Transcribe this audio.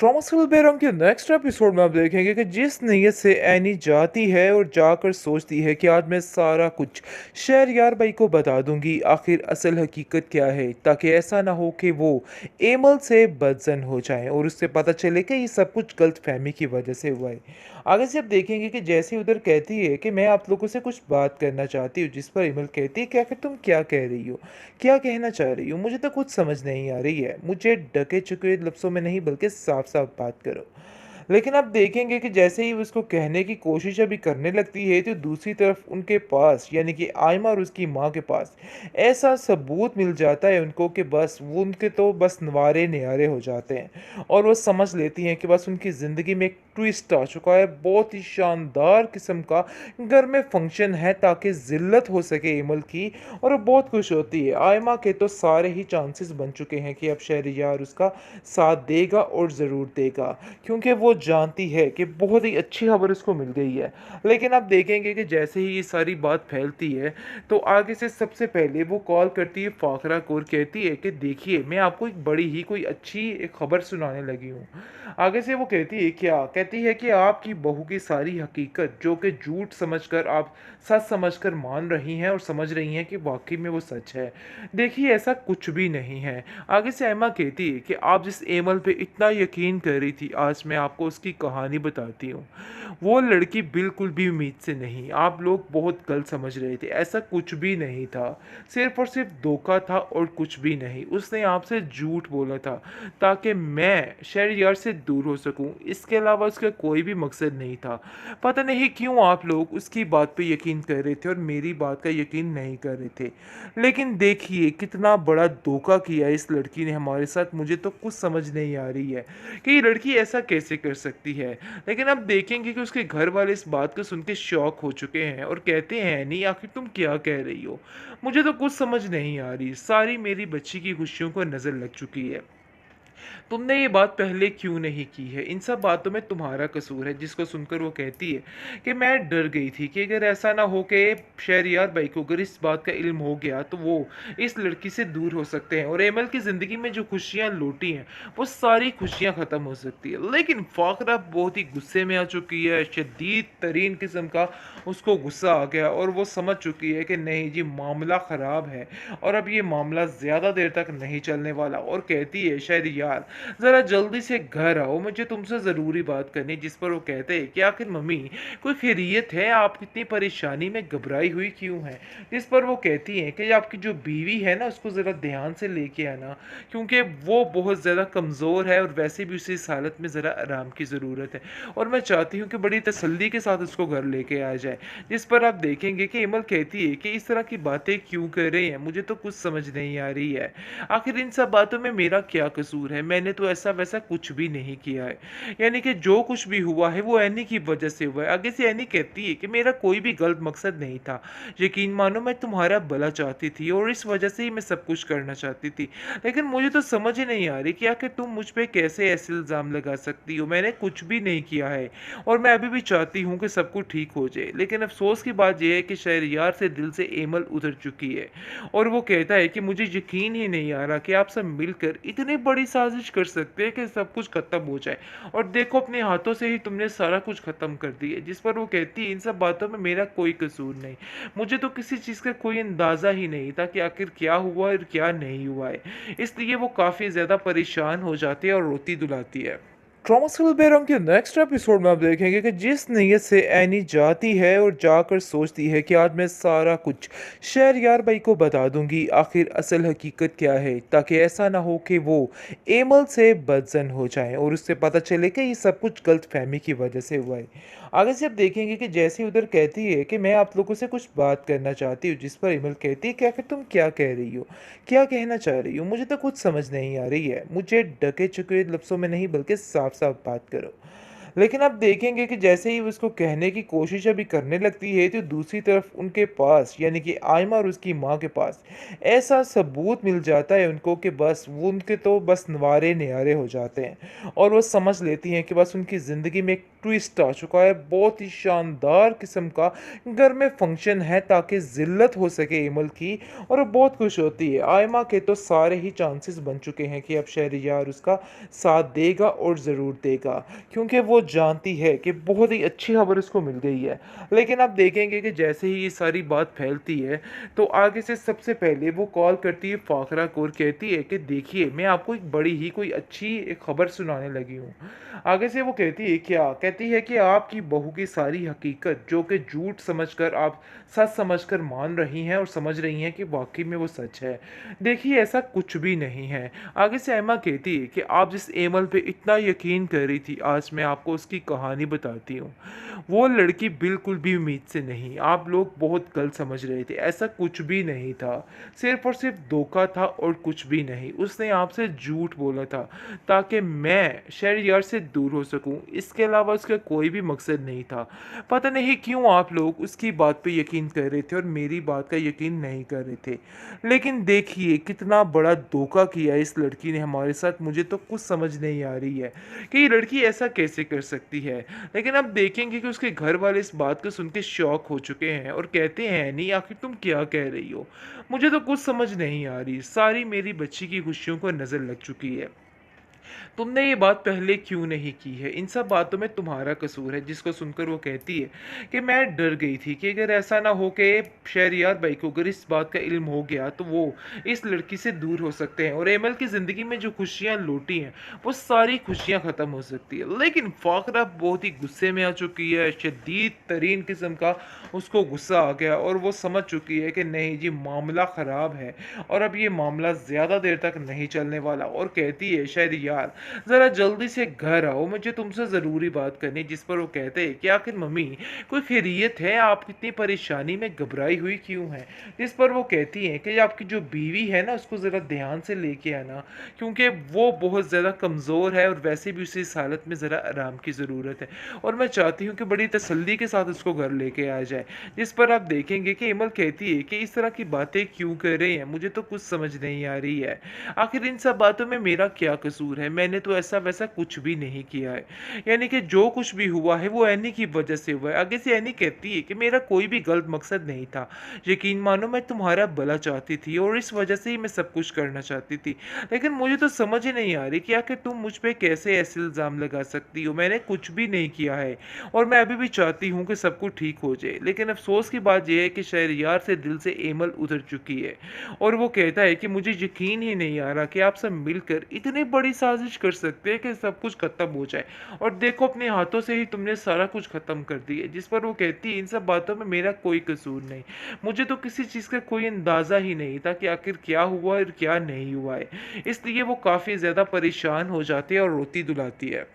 ट्रॉमसफुल बेरंग के next episode में आप देखेंगे कि जिस नीयत से एनी जाती है और जाकर सोचती है कि आज मैं सारा कुछ शहरयार भाई को बता दूंगी आखिर असल हकीकत क्या है, ताकि ऐसा ना हो कि वो एमल से बदजन हो जाए और उससे पता चले कि ये सब कुछ गलत फहमी की वजह से हुआ है। आगे से आप देखेंगे कि जैसे ही उधर कहती है कि मैं आप लोगों से कुछ बात करना चाहती हूँ, जिस पर एमल कहती है कि आखिर तुम क्या कह रही हो, क्या कहना चाह रही हो, मुझे तो कुछ समझ नहीं आ रही है, मुझे ढके चुके लफ्ज़ों में नहीं बल्कि साफ साफ बात करो। लेकिन आप देखेंगे कि जैसे ही वो उसको कहने की कोशिश अभी करने लगती है, तो दूसरी तरफ उनके पास यानी कि आयमा और उसकी माँ के पास ऐसा सबूत मिल जाता है उनको कि बस वो उनके तो बस नवारे नियारे हो जाते हैं और वो समझ लेती हैं कि बस उनकी ज़िंदगी में एक ट्विस्ट आ चुका है, बहुत ही शानदार किस्म का घर में फंक्शन है ताकि जिल्लत हो सके एमल की। और वो बहुत खुश होती है। आयमा के तो सारे ही चांसेस बन चुके हैं कि अब शहरयार उसका साथ देगा और ज़रूर देगा, क्योंकि वो जानती है कि बहुत ही अच्छी खबर उसको मिल गई है। लेकिन आप देखेंगे कि जैसे ही ये सारी बात फैलती है, तो आगे से सबसे पहले वो कॉल करती है फाखरा को और कहती है कि देखिए मैं आपको एक बड़ी ही कोई अच्छी एक खबर सुनाने लगी हूँ। आगे से वो कहती है क्या, कहती है कि आपकी बहू की सारी हकीकत जो कि झूठ समझकर आप सच समझकर मान रही हैं और समझ रही हैं कि वाकई में वो सच है। देखिए ऐसा कुछ भी नहीं है। आगे से एमा कहती है कि आप जिस एमल पे इतना यकीन कर रही थी, आज मैं आपको उसकी कहानी बताती हूँ। वो लड़की बिल्कुल भी उम्मीद से नहीं, आप लोग बहुत गलत समझ रहे थे, ऐसा कुछ भी नहीं था। सिर्फ और सिर्फ धोखा था और कुछ भी नहीं। उसने आपसे झूठ बोला था ताकि मैं शहरयार से दूर हो सकूं, इसके अलावा उसका कोई भी मकसद नहीं था। पता नहीं क्यों आप लोग उसकी बात पे यकीन कर रहे थे और मेरी बात का यकीन नहीं कर रहे थे। लेकिन देखिए कितना बड़ा धोखा किया इस लड़की ने हमारे साथ, मुझे तो कुछ समझ नहीं आ रही है कि ये लड़की ऐसा कैसे कर सकती है। लेकिन अब देखेंगे कि उसके घर वाले इस बात को सुन के शॉक हो चुके हैं और कहते हैं नहीं आखिर तुम क्या कह रही हो, मुझे तो कुछ समझ नहीं आ रही, सारी मेरी बच्ची की खुशियों को नज़र लग चुकी है। तुमने ये बात पहले क्यों नहीं की है, इन सब बातों में तुम्हारा कसूर है। जिसको सुनकर वो कहती है कि मैं डर गई थी कि अगर ऐसा ना हो कि शहरयार भाई को अगर इस बात का इल्म हो गया तो वो इस लड़की से दूर हो सकते हैं और एमल की ज़िंदगी में जो खुशियाँ लौटी हैं वो सारी खुशियाँ ख़त्म हो सकती है। लेकिन फाकरा बहुत ही गुस्से में आ चुकी है, शदीद तरीन किस्म का उसको गुस्सा आ गया और वो समझ चुकी है कि नहीं जी मामला ख़राब है और अब ये मामला ज़्यादा देर तक नहीं चलने वाला। और कहती है शहरयार ज़रा जल्दी से घर आओ, मुझे तुमसे ज़रूरी बात करनी। जिस पर वो कहते हैं कि आखिर मम्मी कोई खैरियत है, आप इतनी परेशानी में घबराई हुई क्यों हैं। जिस पर वो कहती हैं कि आपकी जो बीवी है ना उसको ज़रा ध्यान से लेके आना, क्योंकि वो बहुत ज़्यादा कमज़ोर है और वैसे भी उसे इस हालत में ज़रा आराम की ज़रूरत है और मैं चाहती हूँ कि बड़ी तसल्ली के साथ उसको घर लेके आ जाए। जिस पर आप देखेंगे कि इमल कहती है कि इस तरह की बातें क्यों कर रहे हैं, मुझे तो कुछ समझ नहीं आ रही है, आखिर इन सब बातों में मेरा क्या कसूर है, मैंने तो ऐसा वैसा कुछ भी नहीं किया है। यानी कि जो कुछ भी हुआ है वो एनी की वजह से हुआ है। आगे से एनी कहती है कि मेरा कोई भी गलत मकसद नहीं था, यकीन मानो मैं तुम्हारा भला चाहती थी और इस वजह से ही मैं सब कुछ करना चाहती थी। लेकिन मुझे तो समझ ही नहीं आ रही कि आखिर तुम मुझ पे कैसे ऐसे इल्ज़ाम लगा सकती हो, मैंने कुछ भी नहीं किया है और मैं अभी भी चाहती हूँ कि सब कुछ ठीक हो जाए। लेकिन अफसोस की बात यह है कि शहरयार से दिल से एमल उतर चुकी है और वो कहता है कि मुझे यकीन ही नहीं आ रहा कि आप सब मिलकर इतनी बड़ी साजिश कर सकते हैं कि सब कुछ खत्म हो जाए और देखो अपने हाथों से ही तुमने सारा कुछ खत्म कर दिया। जिस पर वो कहती है इन सब बातों में मेरा कोई कसूर नहीं, मुझे तो किसी चीज़ का कोई अंदाज़ा ही नहीं था कि आखिर क्या हुआ और क्या नहीं हुआ है। इसलिए वो काफ़ी ज़्यादा परेशान हो जाती है और रोती दुलाती है। ट्रॉमसफुल बेरंग के नेक्स्ट एपिसोड में आप देखेंगे कि जिस नीयत से एनी जाती है और जाकर सोचती है कि आज मैं सारा कुछ शहरयार भाई को बता दूंगी आखिर असल हकीकत क्या है, ताकि ऐसा ना हो कि वो एमल से बदजन हो जाए और उससे पता चले कि ये सब कुछ गलत फहमी की वजह से हुआ है। आगे से आप देखेंगे कि जैसे उधर कहती है कि मैं आप लोगों से कुछ बात करना चाहती हूँ, जिस पर एमल कहती है कि आखिर तुम क्या कह रही हो, क्या कहना चाह रही हो, मुझे तो कुछ समझ नहीं आ रही है, मुझे ढके चुके लफ्ज़ों में नहीं बल्कि साफ साफ बात करो। लेकिन आप देखेंगे कि जैसे ही वो उसको कहने की कोशिश अभी करने लगती है, तो दूसरी तरफ उनके पास यानी कि आयमा और उसकी माँ के पास ऐसा सबूत मिल जाता है उनको कि बस वो उनके तो बस नवारे नियारे हो जाते हैं और वो समझ लेती हैं कि बस उनकी ज़िंदगी में एक ट्विस्ट आ चुका है, बहुत ही शानदार किस्म का घर में फंक्शन है ताकि ज़िल्लत हो सके एमल की, और वो बहुत खुश होती है। आयमा के तो सारे ही चांसेस बन चुके हैं कि अब शहरयार उसका साथ देगा और ज़रूर देगा, क्योंकि वो जानती है कि बहुत ही अच्छी खबर उसको मिल गई है। लेकिन आप देखेंगे कि जैसे ही ये सारी बात फैलती है, तो आगे से सबसे पहले वो कॉल करती है फ़ाखरा को और कहती है कि देखिए, मैं आपको एक बड़ी ही कोई अच्छी एक खबर सुनाने लगी हूँ। आगे से वो कहती है क्या? कहती है कि आपकी बहू की सारी हकीकत जो कि झूठ समझकर आप सच समझकर मान रही हैं और समझ रही हैं कि वाक़ई में वो सच है। देखिए, ऐसा कुछ भी नहीं है। आगे से एम्मा कहती है कि आप जिस एमल पे इतना यकीन कर रही थी, आज मैं आपको उसकी कहानी बताती हूँ। वो लड़की बिल्कुल भी उम्मीद से नहीं, आप लोग बहुत गलत समझ रहे थे, ऐसा कुछ भी नहीं था। सिर्फ़ और सिर्फ़ धोखा था और कुछ भी नहीं। उसने आपसे झूठ बोला था ताकि मैं शहरयार से दूर हो सकूं, इसके अलावा उसका कोई भी मकसद नहीं था। पता नहीं क्यों आप लोग उसकी बात पे यकीन कर रहे थे और मेरी बात का यकीन नहीं कर रहे थे। लेकिन देखिए, कितना बड़ा धोखा किया इस लड़की ने हमारे साथ। मुझे तो कुछ समझ नहीं आ रही है कि ये लड़की ऐसा कैसे कर सकती है। लेकिन अब देखेंगे कि उसके घर वाले इस बात को सुन के शॉक हो चुके हैं और कहते हैं, नहीं आखिर तुम क्या कह रही हो? मुझे तो कुछ समझ नहीं आ रही, सारी मेरी बच्ची की खुशियों को नज़र लग चुकी है। तुमने ये बात पहले क्यों नहीं की है? इन सब बातों में तुम्हारा कसूर है। जिसको सुनकर वो कहती है कि मैं डर गई थी कि अगर ऐसा ना हो कि शहरयार भाई को अगर इस बात का इल्म हो गया तो वो इस लड़की से दूर हो सकते हैं और एमल की ज़िंदगी में जो खुशियाँ लौटी हैं वो सारी खुशियाँ ख़त्म हो सकती है। लेकिन फ़ाखरा बहुत ही गुस्से में आ चुकी है, शदीद तरीन किस्म का उसको गुस्सा आ गया और वो समझ चुकी है कि नहीं जी, मामला ख़राब है और अब ये मामला ज़्यादा देर तक नहीं चलने वाला। और कहती है, शहरयार ज़रा जल्दी से घर आओ, मुझे तुमसे ज़रूरी बात करनी है। जिस पर वो कहते हैं कि आखिर मम्मी, कोई खैरियत है? आप इतनी परेशानी में घबराई हुई क्यों हैं? जिस पर वो कहती हैं कि आपकी जो बीवी है ना, उसको ज़रा ध्यान से लेके आना, क्योंकि वो बहुत ज़्यादा कमज़ोर है और वैसे भी उसे इस हालत में ज़रा आराम की ज़रूरत है और मैं चाहती हूँ कि बड़ी तसल्ली के साथ उसको घर लेके आ जाए। जिस पर आप देखेंगे कि इमल कहती है कि इस तरह की बातें क्यों कर रहे हैं, मुझे तो कुछ समझ नहीं आ रही है। आखिर इन सब बातों में मेरा क्या कसूर है? मैंने तो ऐसा वैसा कुछ भी नहीं किया है। यानी कि जो कुछ भी हुआ है वो एनी की वजह से हुआ है। आगे से एनी कहती है कि मेरा कोई भी गलत मकसद नहीं था। यकीन मानो, मैं तुम्हारा भला चाहती थी और इस वजह से ही मैं सब कुछ करना चाहती थी। लेकिन मुझे तो समझ ही नहीं आ रही कि आखिर तुम मुझ पे कैसे ऐसे इल्ज़ाम लगा सकती हो? मैंने कुछ भी नहीं किया है और मैं अभी भी चाहती हूँ कि सब कुछ ठीक हो जाए। लेकिन अफ़सोस की बात ये है कि शहरयार से दिल से एमल उतर चुकी है और वो कहता है कि मुझे यकीन ही नहीं आ रहा कि आप सब मिलकर इतनी बड़ी साजिश कर सकते हैं कि सब कुछ खत्म हो जाए और देखो, अपने हाथों से ही तुमने सारा कुछ खत्म कर दिया। जिस पर वो कहती है, इन सब बातों में मेरा कोई कसूर नहीं, मुझे तो किसी चीज़ का कोई अंदाज़ा ही नहीं था कि आखिर क्या हुआ और क्या नहीं हुआ है। इसलिए वो काफ़ी ज़्यादा परेशान हो जाती है और रोती दुलाती है।